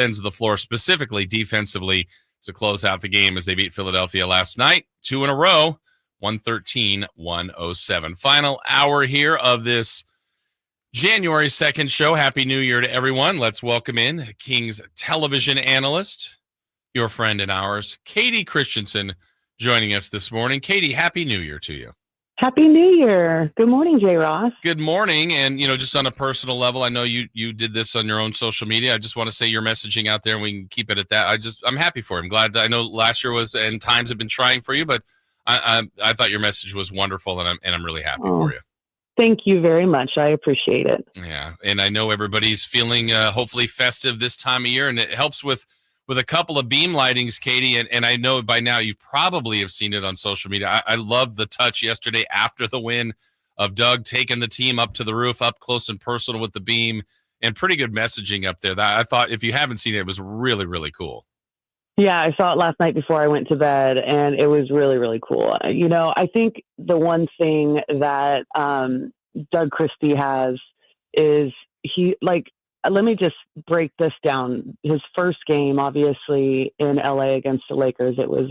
ends of the floor, specifically defensively, to close out the game as they beat Philadelphia last night. 2 in a row, 113-107. Final hour here of this January 2nd show. Happy New Year to everyone. Let's welcome in Kings television analyst, your friend and ours, Kayte Christensen, joining us this morning. Kayte, Happy New Year to you. Happy New Year. Good morning, J. Ross. Good morning. And, just on a personal level, I know you did this on your own social media. I just want to say your messaging out there, and we can keep it at that. I'm happy for you. I'm glad. I know last year and times have been trying for you, but I thought your message was wonderful, and I'm really happy for you. Thank you very much. I appreciate it. Yeah. And I know everybody's feeling hopefully festive this time of year, and it helps with a couple of beam lightings, Kayte, and I know by now you probably have seen it on social media. I love the touch yesterday after the win of Doug taking the team up to the roof, up close and personal with the beam, and pretty good messaging up there. That I thought, if you haven't seen it, it was really, really cool. Yeah, I saw it last night before I went to bed, and it was really, really cool. I think the one thing that Doug Christie has is let me just break this down. His first game, obviously, in LA against the Lakers, it was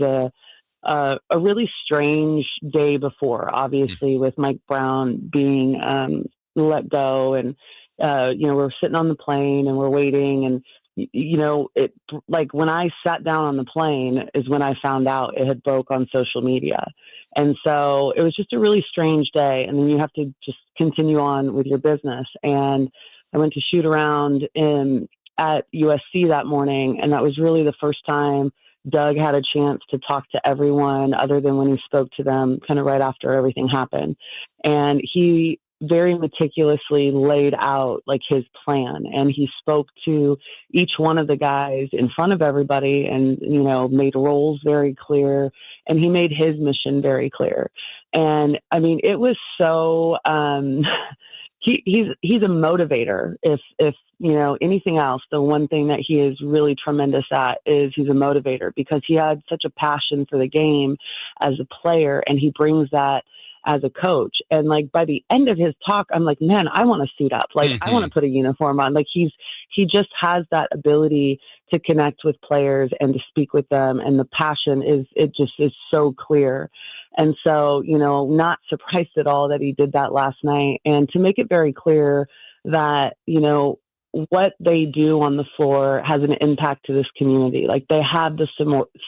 a really strange day before, obviously, with Mike Brown being let go. And, we're sitting on the plane and we're waiting. And, when I sat down on the plane is when I found out it had broke on social media. And so it was just a really strange day. And then you have to just continue on with your business. And I went to shoot around at USC that morning, and that was really the first time Doug had a chance to talk to everyone other than when he spoke to them kind of right after everything happened. And he very meticulously laid out his plan, and he spoke to each one of the guys in front of everybody and, made roles very clear, and he made his mission very clear. And I mean, it was so, he's a motivator. If anything else, the one thing that he is really tremendous at is he's a motivator, because he had such a passion for the game as a player, and he brings that as a coach. And by the end of his talk, I'm like, man, I want to suit up. I want to put a uniform on. He just has that ability to connect with players and to speak with them. And the passion is so clear. And so, not surprised at all that he did that last night. And to make it very clear that, what they do on the floor has an impact to this community. They have the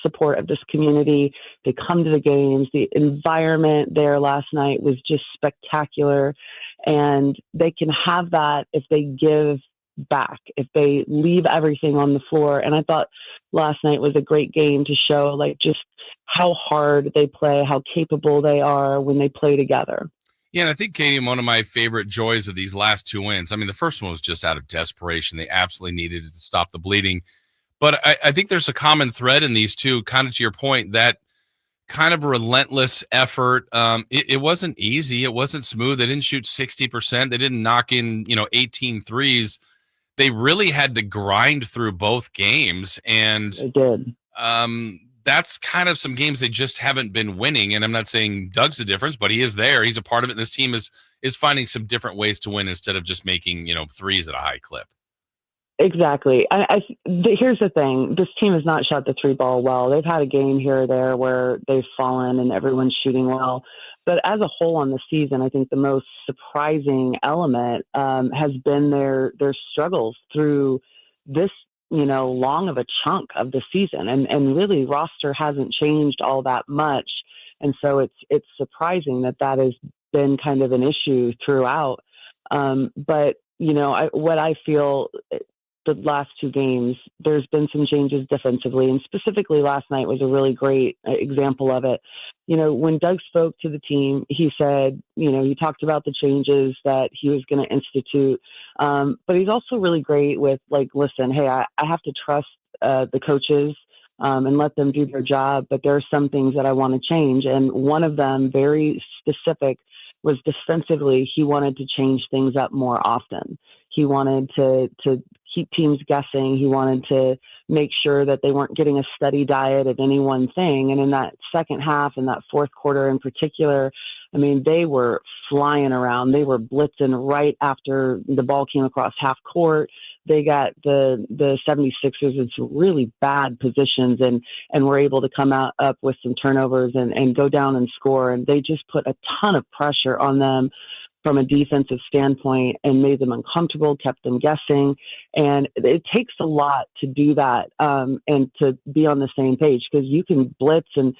support of this community. They come to the games. The environment there last night was just spectacular. And they can have that if they give back, if they leave everything on the floor. And I thought last night was a great game to show just how hard they play, how capable they are when they play together. Yeah, and I think, Kayte, one of my favorite joys of these last two wins, I mean, the first one was just out of desperation. They absolutely needed it to stop the bleeding. But I think there's a common thread in these two, kind of to your point, that kind of relentless effort. It wasn't easy. It wasn't smooth. They didn't shoot 60%. They didn't knock in, 18 threes. They really had to grind through both games. And they did. That's kind of some games they just haven't been winning. And I'm not saying Doug's the difference, but he is there. He's a part of it. And this team is finding some different ways to win instead of just making, threes at a high clip. Exactly. Here's the thing. This team has not shot the three ball well. They've had a game here or there where they've fallen and everyone's shooting well. But as a whole on the season, I think the most surprising element has been their struggles through this long of a chunk of the season, and really roster hasn't changed all that much. And so it's surprising that has been kind of an issue throughout. But what I feel the last two games, there's been some changes defensively, and specifically last night was a really great example of it. When Doug spoke to the team, he said, he talked about the changes that he was going to institute. But he's also really great with listen, hey, I have to trust the coaches and let them do their job, but there are some things that I want to change. And one of them, very specific, was defensively. He wanted to change things up more often. He wanted to keep teams guessing. He wanted to make sure that they weren't getting a steady diet of any one thing. And in that second half, in that fourth quarter in particular, I mean, they were flying around. They were blitzing right after the ball came across half court. they got the 76ers in some really bad positions and were able to come up with some turnovers and go down and score. And they just put a ton of pressure on them from a defensive standpoint and made them uncomfortable, kept them guessing. And it takes a lot to do that and to be on the same page, because you can blitz and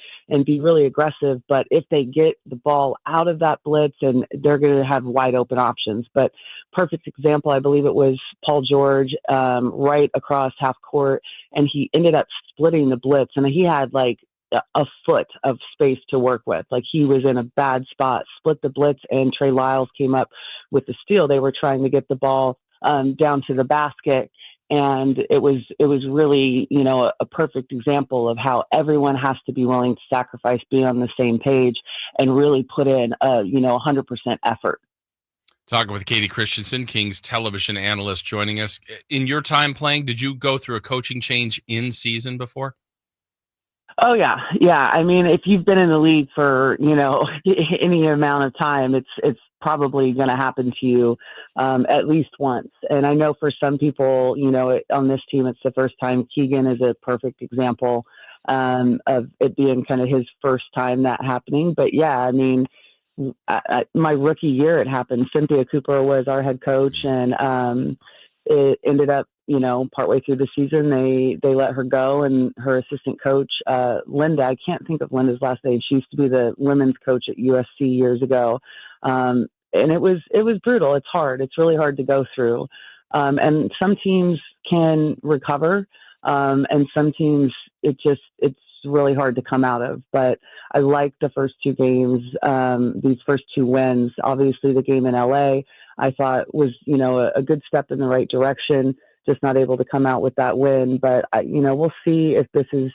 be really aggressive, but if they get the ball out of that blitz, and they're going to have wide open options. But perfect example, I believe it was Paul George right across half court, and he ended up splitting the blitz, and he had like a foot of space to work with. Like, he was in a bad spot, split the blitz, and Trey Lyles came up with the steal. They were trying to get the ball down to the basket. And it was really, a perfect example of how everyone has to be willing to sacrifice, be on the same page, and really put in 100% effort. Talking with Kayte Christensen, Kings television analyst, joining us. In your time playing, did you go through a coaching change in season before? Oh yeah. I mean, if you've been in the league for any amount of time, it's probably going to happen to you at least once. And I know for some people, on this team, it's the first time. Keegan is a perfect example of it being kind of his first time that happening. But yeah, I mean, my rookie year, it happened. Cynthia Cooper was our head coach, and it ended up, partway through the season, they let her go, and her assistant coach, Linda, I can't think of Linda's last name. She used to be the women's coach at USC years ago. And it was brutal. It's hard. It's really hard to go through. And some teams can recover. And some teams, it's really hard to come out of. But I like the first two games, these first two wins. Obviously the game in LA, I thought was, a good step in the right direction. Just not able to come out with that win. But, we'll see if this is,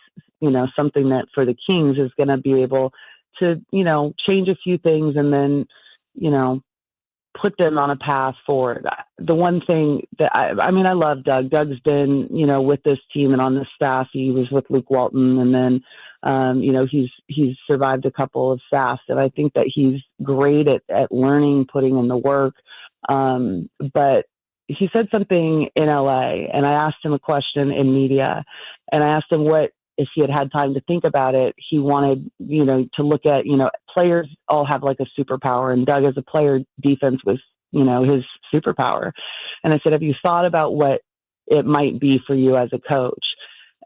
something that for the Kings is going to be able to, change a few things and then, put them on a path forward. The one thing that I love Doug. Doug's been, with this team and on the staff. He was with Luke Walton, and then, he's survived a couple of staffs, and I think that he's great at learning, putting in the work. But he said something in LA, and I asked him a question in media, and I asked him what, if he had time to think about it, he wanted, to look at, players all have like a superpower, and Doug as a player, defense was, his superpower. And I said, have you thought about what it might be for you as a coach?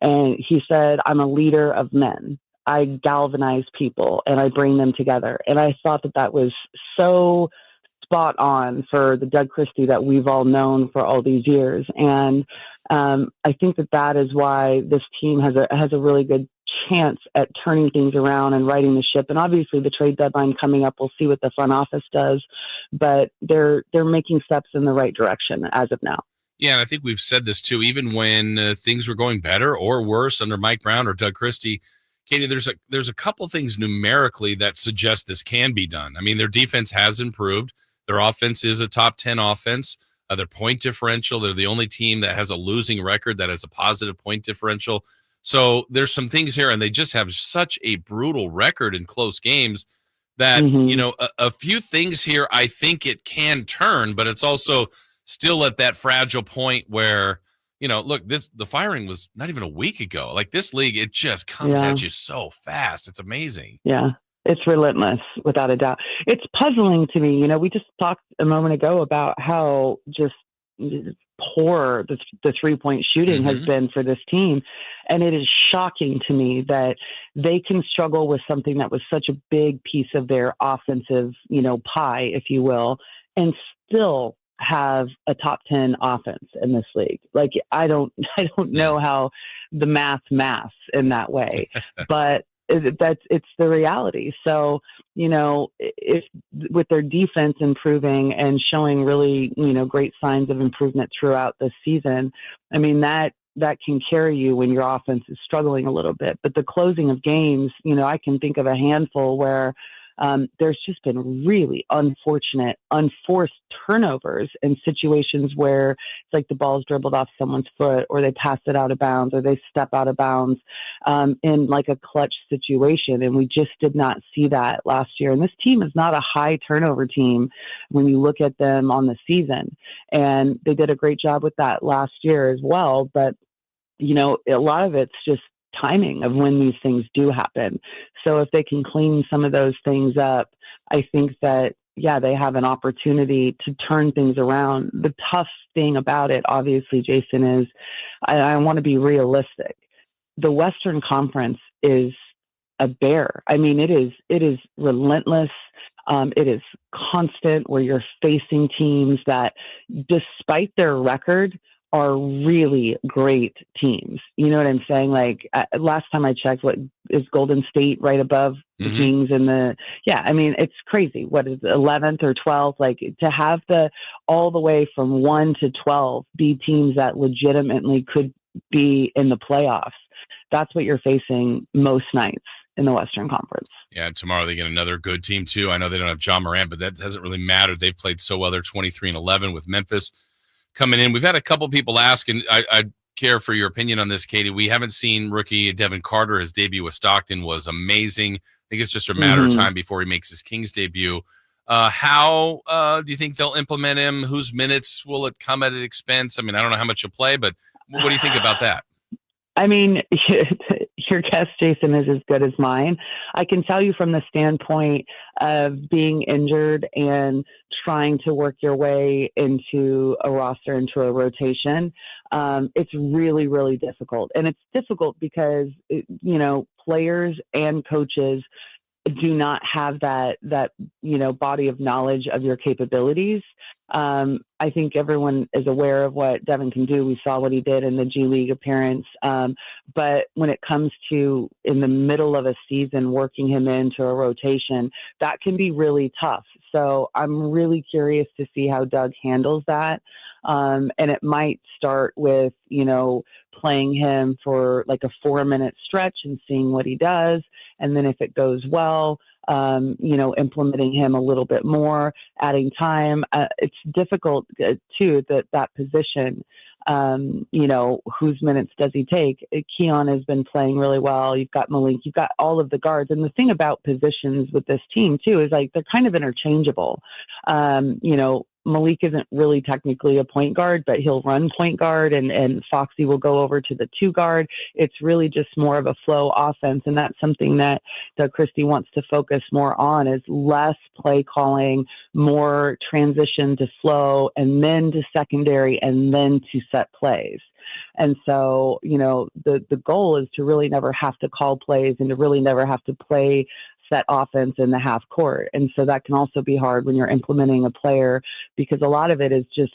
And he said, I'm a leader of men. I galvanize people and I bring them together. And I thought that was so spot on for the Doug Christie that we've all known for all these years. And I think that is why this team has a really good chance at turning things around and righting the ship. And obviously the trade deadline coming up, we'll see what the front office does, but they're making steps in the right direction as of now. Yeah, and I think we've said this too, even when things were going better or worse under Mike Brown or Doug Christie. Kayte, there's a couple things numerically that suggest this can be done. I mean, their defense has improved. Their offense is a top 10 offense. Their point differential, they're the only team that has a losing record that has a positive point differential. So there's some things here, and they just have such a brutal record in close games that, a few things here, I think it can turn, but it's also still at that fragile point where, look, the firing was not even a week ago. Like, this league, it just comes at you so fast. It's amazing. Yeah. It's relentless, without a doubt. It's puzzling to me. We just talked a moment ago about how just poor the three-point shooting has been for this team. And it is shocking to me that they can struggle with something that was such a big piece of their offensive, pie, if you will, and still have a top 10 offense in this league. Like, I don't know how the maths in that way, but it's the reality. So, if with their defense improving and showing really, great signs of improvement throughout the season, I mean, that can carry you when your offense is struggling a little bit. But the closing of games, I can think of a handful where, there's just been really unfortunate, unforced turnovers in situations where it's like the ball's dribbled off someone's foot, or they pass it out of bounds, or they step out of bounds in like a clutch situation. And we just did not see that last year. And this team is not a high turnover team when you look at them on the season. And they did a great job with that last year as well. But, a lot of it's just timing of when these things do happen. So if they can clean some of those things up, I think that, they have an opportunity to turn things around. The tough thing about it, obviously, Jason, is I want to be realistic. The Western Conference is a bear. I mean, it is relentless. It is constant, where you're facing teams that, despite their record, are really great teams. You know what I'm saying? Like last time I checked, what is Golden State right above the Kings and it's crazy. What is it, 11th or 12th? Like, to have all the way from 1 to 12 be teams that legitimately could be in the playoffs. That's what you're facing most nights in the Western Conference. Yeah, and tomorrow they get another good team too. I know they don't have John Morant, but that hasn't really mattered. They've played so well. They're 23-11 with Memphis coming in. We've had a couple people ask, and I care for your opinion on this, Kayte. We haven't seen rookie Devin Carter. His debut with Stockton was amazing. I think it's just a matter of time before he makes his Kings debut. How do you think they'll implement him? Whose minutes will it come at an expense? I mean, I don't know how much you'll play, but what do you think about that? I mean, your guess, Jason, is as good as mine. I can tell you from the standpoint of being injured and trying to work your way into a roster, into a rotation, it's really, really difficult. And it's difficult because, players and coaches do not have that body of knowledge of your capabilities. I think everyone is aware of what Devin can do. We saw what he did in the G League appearance. But when it comes to, in the middle of a season, working him into a rotation, that can be really tough. So I'm really curious to see how Doug handles that. And it might start with, playing him for like a 4-minute stretch and seeing what he does. And then if it goes well, implementing him a little bit more, adding time. It's difficult too, that position. Whose minutes does he take? Keon has been playing really well. You've got Malik, you've got all of the guards. And the thing about positions with this team too, is like, they're kind of interchangeable. Malik isn't really technically a point guard, but he'll run point guard, and Foxy will go over to the 2 guard. It's really just more of a flow offense. And that's something that Doug Christie wants to focus more on, is less play calling, more transition to flow, and then to secondary, and then to set plays. And so, the goal is to really never have to call plays, and to really never have to play set offense in the half court. And so that can also be hard when you're implementing a player, because a lot of it is just,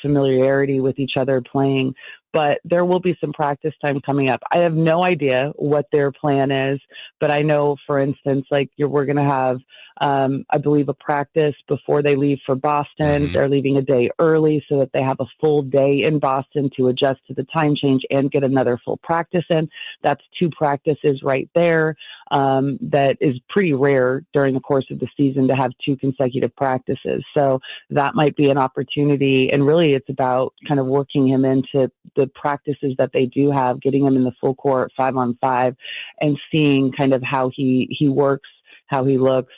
familiarity with each other playing. But there will be some practice time coming up. I have no idea what their plan is, but I know, for instance, like we're going to have, I believe, a practice before they leave for Boston. They're leaving a day early so that they have a full day in Boston to adjust to the time change and get another full practice in. That's 2 practices right there. That is pretty rare during the course of the season to have 2 consecutive practices. So that might be an opportunity. And really, it's about kind of working him into the practices that they do have, getting him in the full court 5-on-5, and seeing kind of how he works, how he looks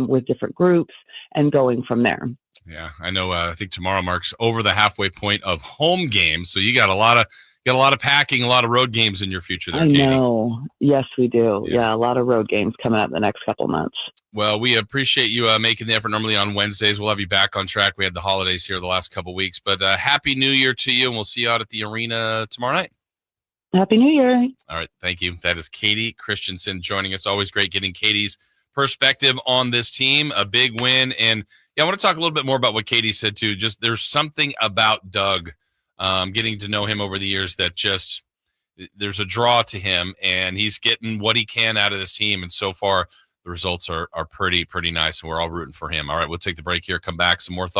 with different groups, and going from there. Yeah, I know. I think tomorrow marks over the halfway point of home games, so you got a lot of packing, a lot of road games in your future there, Kayte. I know. Yes, we do. Yeah, a lot of road games coming up the next couple of months. Well, we appreciate you making the effort. Normally on Wednesdays, we'll have you back on track. We had the holidays here the last couple of weeks, but Happy New Year to you, and we'll see you out at the arena tomorrow night. Happy New Year. All right, thank you. That is Kayte Christensen joining us. Always great getting Katie's perspective on this team. A big win, and I want to talk a little bit more about what Kayte said too. Just there's something about Doug, getting to know him over the years, that just there's a draw to him, and he's getting what he can out of this team. And so far, the results are pretty nice, and we're all rooting for him. All right, we'll take the break here, come back, some more thoughts.